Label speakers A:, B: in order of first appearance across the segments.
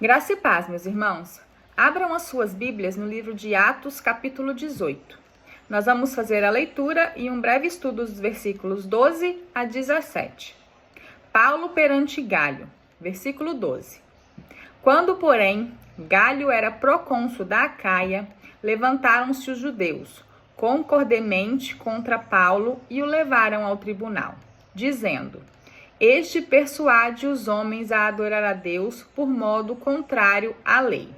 A: Graça e paz, meus irmãos. Abram as suas Bíblias no livro de Atos, capítulo 18. Nós vamos fazer a leitura e um breve estudo dos versículos 12 a 17. Paulo perante Galho, versículo 12. Quando, porém, Galho era procônsul da Acaia, levantaram-se os judeus, concordemente contra Paulo, e o levaram ao tribunal, dizendo: Este persuade os homens a adorar a Deus por modo contrário à lei.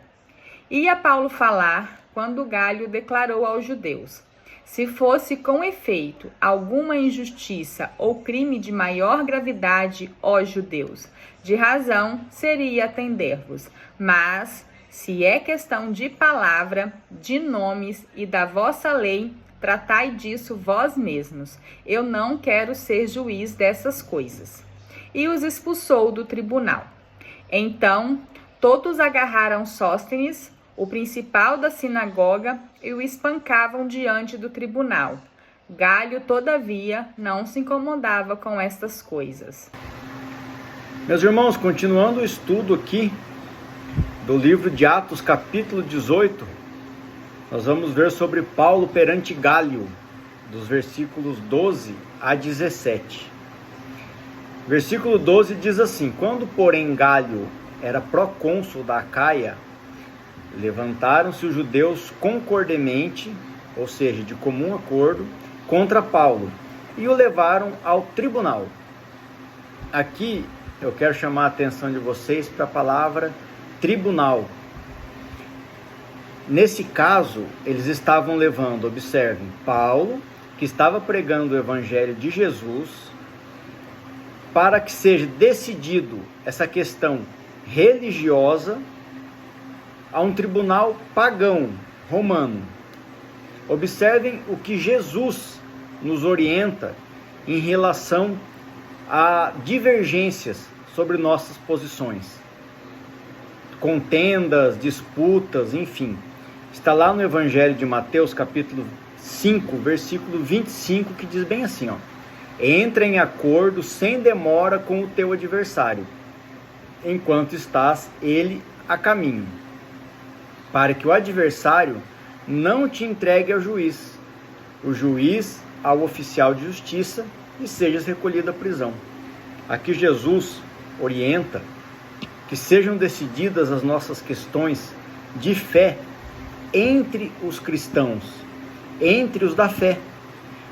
A: Ia Paulo falar quando Galho declarou aos judeus: se fosse com efeito alguma injustiça ou crime de maior gravidade, ó judeus, de razão seria atender-vos. Mas, se é questão de palavra, de nomes e da vossa lei, tratai disso vós mesmos. Eu não quero ser juiz dessas coisas. E os expulsou do tribunal. Então, todos agarraram Sóstenes, o principal da sinagoga, e o espancavam diante do tribunal. Galho, todavia, não se incomodava com estas coisas.
B: Meus irmãos, continuando o estudo aqui do livro de Atos, capítulo 18, nós vamos ver sobre Paulo perante Galho, dos versículos 12 a 17. Versículo 12 diz assim: Quando, porém, Galho era procônsul da Acaia, levantaram-se os judeus concordemente, ou seja, de comum acordo, contra Paulo, e o levaram ao tribunal. Aqui eu quero chamar a atenção de vocês para a palavra tribunal. Nesse caso, eles estavam levando, observem, Paulo, que estava pregando o evangelho de Jesus, para que seja decidido essa questão religiosa a um tribunal pagão romano. Observem o que Jesus nos orienta em relação a divergências sobre nossas posições, contendas, disputas, enfim. Está lá no Evangelho de Mateus, capítulo 5, versículo 25, que diz bem assim, ó: entra em acordo sem demora com o teu adversário, enquanto estás ele a caminho, para que o adversário não te entregue ao juiz, o juiz ao oficial de justiça, e sejas recolhido à prisão. Aqui Jesus orienta que sejam decididas as nossas questões de fé entre os cristãos, entre os da fé,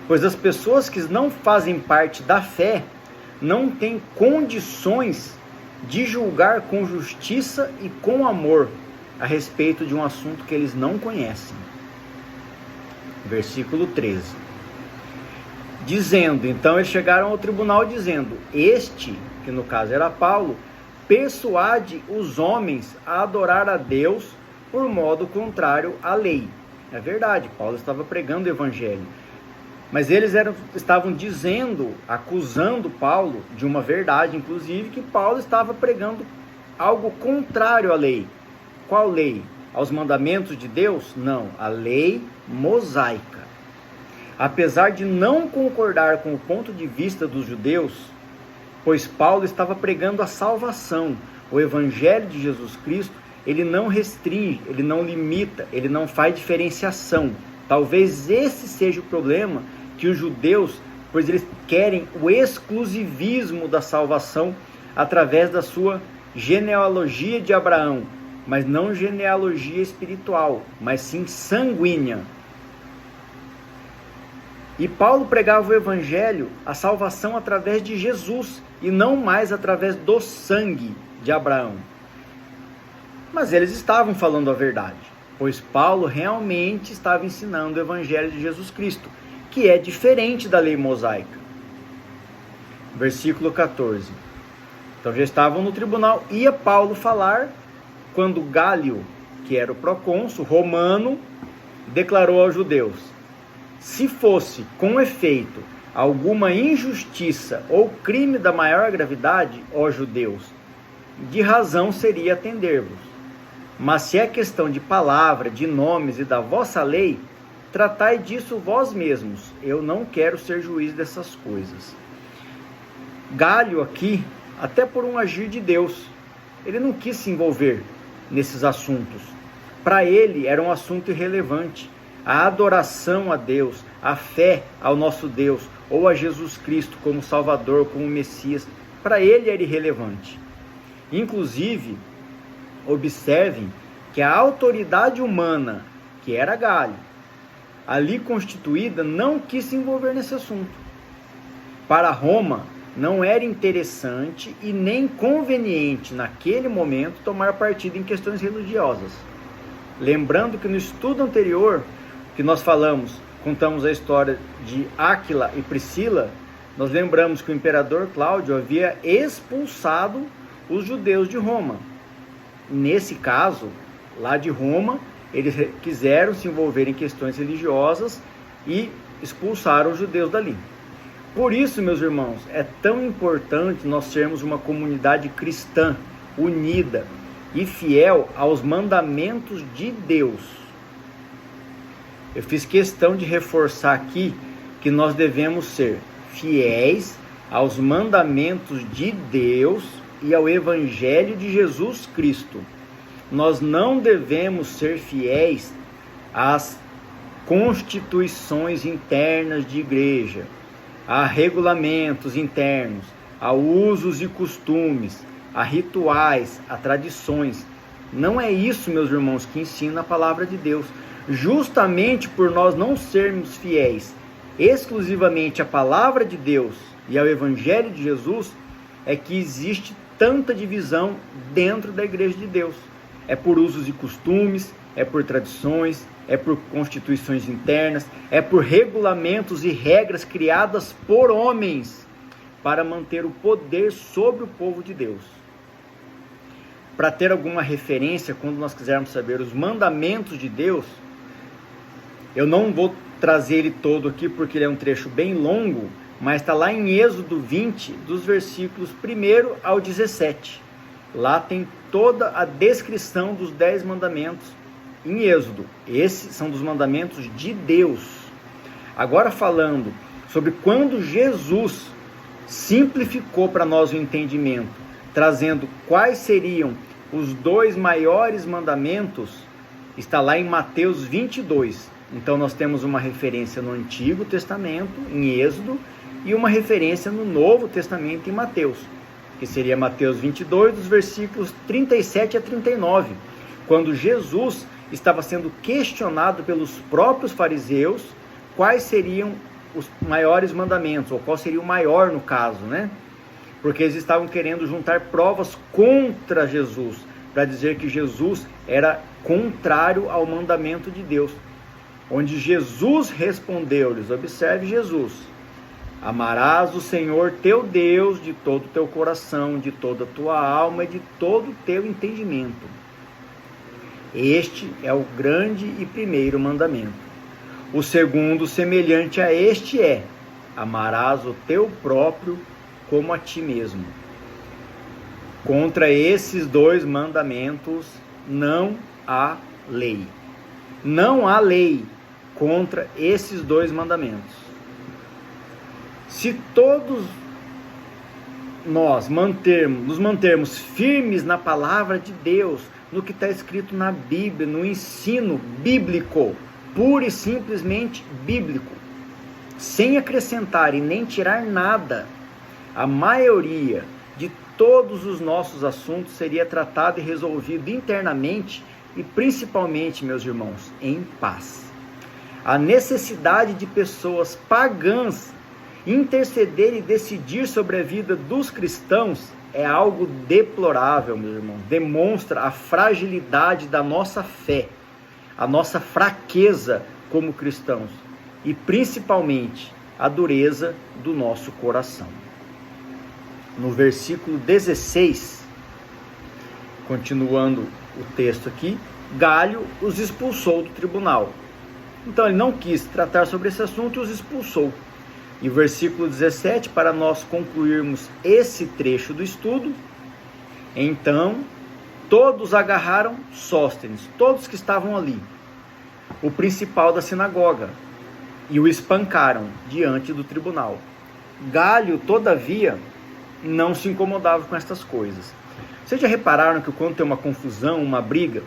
B: pois as pessoas que não fazem parte da fé não têm condições de julgar com justiça e com amor a respeito de um assunto que eles não conhecem. Versículo 13. Dizendo, então eles chegaram ao tribunal dizendo: este, que no caso era Paulo, persuade os homens a adorar a Deus por modo contrário à lei. É verdade, Paulo estava pregando o evangelho, mas eles estavam dizendo, acusando Paulo de uma verdade, inclusive, que Paulo estava pregando algo contrário à lei. Qual lei? Aos mandamentos de Deus? Não, a lei mosaica. Apesar de não concordar com o ponto de vista dos judeus, pois Paulo estava pregando a salvação, o evangelho de Jesus Cristo, ele não restringe, ele não limita, ele não faz diferenciação. Talvez esse seja o problema que os judeus, pois eles querem o exclusivismo da salvação através da sua genealogia de Abraão, mas não genealogia espiritual, mas sim sanguínea. E Paulo pregava o evangelho, a salvação através de Jesus, e não mais através do sangue de Abraão. Mas eles estavam falando a verdade, pois Paulo realmente estava ensinando o evangelho de Jesus Cristo, que é diferente da lei mosaica. Versículo 14. Então já estavam no tribunal, ia Paulo falar quando Galho, que era o procônsul romano, declarou aos judeus: se fosse com efeito alguma injustiça ou crime da maior gravidade, ó judeus, de razão seria atender-vos. Mas se é questão de palavra, de nomes e da vossa lei, tratai disso vós mesmos. Eu não quero ser juiz dessas coisas. Galho aqui, até por um agir de Deus, ele não quis se envolver nesses assuntos. Para ele era um assunto irrelevante. A adoração a Deus, a fé ao nosso Deus, ou a Jesus Cristo como Salvador, como Messias, para ele era irrelevante. Inclusive, observem que a autoridade humana, que era Galho, ali constituída, não quis se envolver nesse assunto. Para Roma, não era interessante e nem conveniente, naquele momento, tomar partido em questões religiosas. Lembrando que no estudo anterior, que nós contamos a história de Áquila e Priscila, nós lembramos que o imperador Cláudio havia expulsado os judeus de Roma. Nesse caso, lá de Roma, eles quiseram se envolver em questões religiosas e expulsaram os judeus dali. Por isso, meus irmãos, é tão importante nós sermos uma comunidade cristã, unida e fiel aos mandamentos de Deus. Eu fiz questão de reforçar aqui que nós devemos ser fiéis aos mandamentos de Deus e ao Evangelho de Jesus Cristo. Nós não devemos ser fiéis às constituições internas de igreja, a regulamentos internos, a usos e costumes, a rituais, a tradições. Não é isso, meus irmãos, que ensina a palavra de Deus. Justamente por nós não sermos fiéis exclusivamente à palavra de Deus e ao Evangelho de Jesus, é que existe tanta divisão dentro da igreja de Deus. É por usos e costumes, é por tradições, é por constituições internas, é por regulamentos e regras criadas por homens para manter o poder sobre o povo de Deus. Para ter alguma referência, quando nós quisermos saber os mandamentos de Deus, eu não vou trazer ele todo aqui porque ele é um trecho bem longo, mas está lá em Êxodo 20, dos versículos 1 ao 17. Lá tem toda a descrição dos 10 mandamentos em Êxodo. Esses são dos mandamentos de Deus. Agora falando sobre quando Jesus simplificou para nós o entendimento, trazendo quais seriam os 2 maiores mandamentos, está lá em Mateus 22. Então nós temos uma referência no Antigo Testamento, em Êxodo, e uma referência no Novo Testamento, em Mateus, que seria Mateus 22, dos versículos 37 a 39, quando Jesus estava sendo questionado pelos próprios fariseus quais seriam os maiores mandamentos, ou qual seria o maior no caso, né? Porque eles estavam querendo juntar provas contra Jesus, para dizer que Jesus era contrário ao mandamento de Deus. Onde Jesus respondeu-lhes, observe Jesus: amarás o Senhor teu Deus de todo o teu coração, de toda a tua alma e de todo o teu entendimento. Este é o grande e primeiro mandamento. O segundo, semelhante a este, é: amarás o teu próprio como a ti mesmo. Contra esses 2 mandamentos não há lei. Não há lei contra esses 2 mandamentos. Se todos nós nos mantermos firmes na palavra de Deus, no que está escrito na Bíblia, no ensino bíblico, pura e simplesmente bíblico, sem acrescentar e nem tirar nada, a maioria de todos os nossos assuntos seria tratado e resolvido internamente e principalmente, meus irmãos, em paz. A necessidade de pessoas pagãs interceder e decidir sobre a vida dos cristãos é algo deplorável, meus irmãos. Demonstra a fragilidade da nossa fé, a nossa fraqueza como cristãos e principalmente a dureza do nosso coração. No versículo 16, continuando o texto aqui, Galho os expulsou do tribunal. Então ele não quis tratar sobre esse assunto e os expulsou. E o versículo 17, para nós concluirmos esse trecho do estudo: então todos agarraram Sóstenes, todos que estavam ali, o principal da sinagoga, e o espancaram diante do tribunal. Galho, todavia, não se incomodava com estas coisas. Vocês já repararam que quando tem uma confusão, uma briga,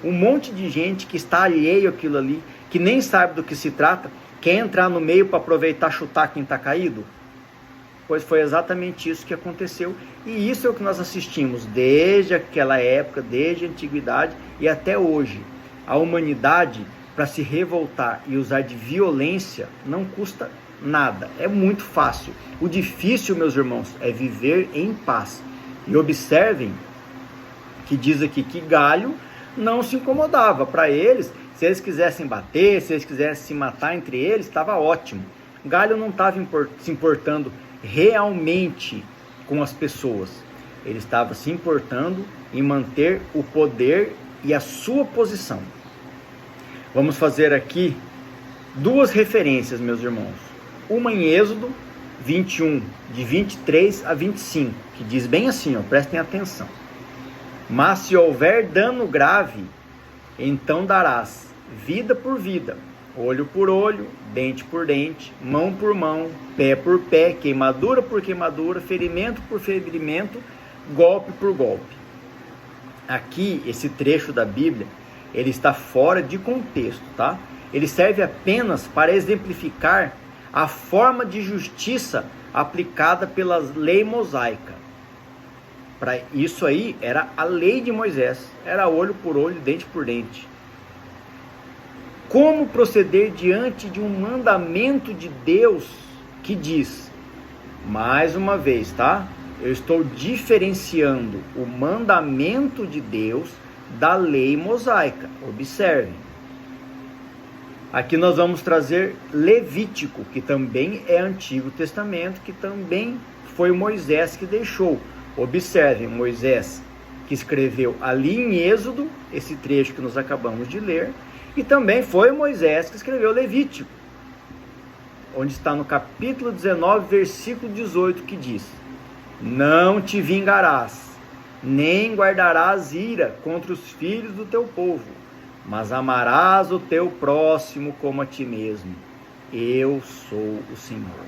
B: um monte de gente que está alheio àquilo ali, que nem sabe do que se trata, quer entrar no meio para aproveitar, chutar quem está caído? Pois foi exatamente isso que aconteceu. E isso é o que nós assistimos desde aquela época, desde a antiguidade e até hoje. A humanidade, para se revoltar e usar de violência, não custa nada. É muito fácil. O difícil, meus irmãos, é viver em paz. E observem que diz aqui que Galho não se incomodava. Para eles, se eles quisessem bater, se eles quisessem se matar entre eles, estava ótimo. Galho não estava se importando realmente com as pessoas. Ele estava se importando em manter o poder e a sua posição. Vamos fazer aqui duas referências, meus irmãos. Uma em Êxodo 21, de 23 a 25, que diz bem assim, prestem atenção. Mas se houver dano grave, então darás vida por vida, olho por olho, dente por dente, mão por mão, pé por pé, queimadura por queimadura, ferimento por ferimento, golpe por golpe. Aqui, esse trecho da Bíblia, ele está fora de contexto, tá? Ele serve apenas para exemplificar a forma de justiça aplicada pela lei mosaica. Para isso aí, era a lei de Moisés, era olho por olho, dente por dente. Como proceder diante de um mandamento de Deus que diz, mais uma vez, tá? Eu estou diferenciando o mandamento de Deus da lei mosaica. Observem. Aqui nós vamos trazer Levítico, que também é Antigo Testamento, que também foi Moisés que deixou. Observem, Moisés que escreveu ali em Êxodo, esse trecho que nós acabamos de ler, e também foi Moisés que escreveu Levítico, onde está no capítulo 19, versículo 18, que diz: não te vingarás, nem guardarás ira contra os filhos do teu povo, mas amarás o teu próximo como a ti mesmo. Eu sou o Senhor.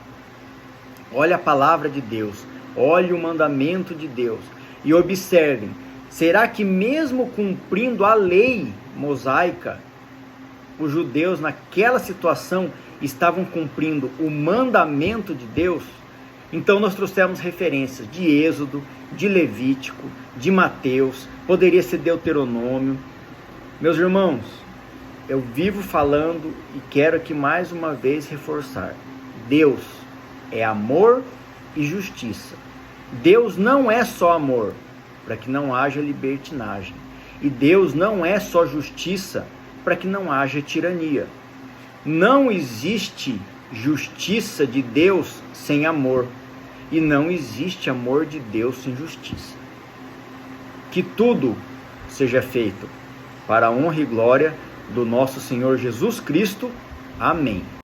B: Olha a palavra de Deus, olhe o mandamento de Deus e observem, será que mesmo cumprindo a lei mosaica, os judeus naquela situação estavam cumprindo o mandamento de Deus? Então nós trouxemos referências de Êxodo, de Levítico, de Mateus, poderia ser Deuteronômio. Meus irmãos, eu vivo falando e quero aqui mais uma vez reforçar: Deus é amor e justiça. Deus não é só amor, para que não haja libertinagem. E Deus não é só justiça, para que não haja tirania. Não existe justiça de Deus sem amor, e não existe amor de Deus sem justiça. Que tudo seja feito para a honra e glória do nosso Senhor Jesus Cristo. Amém.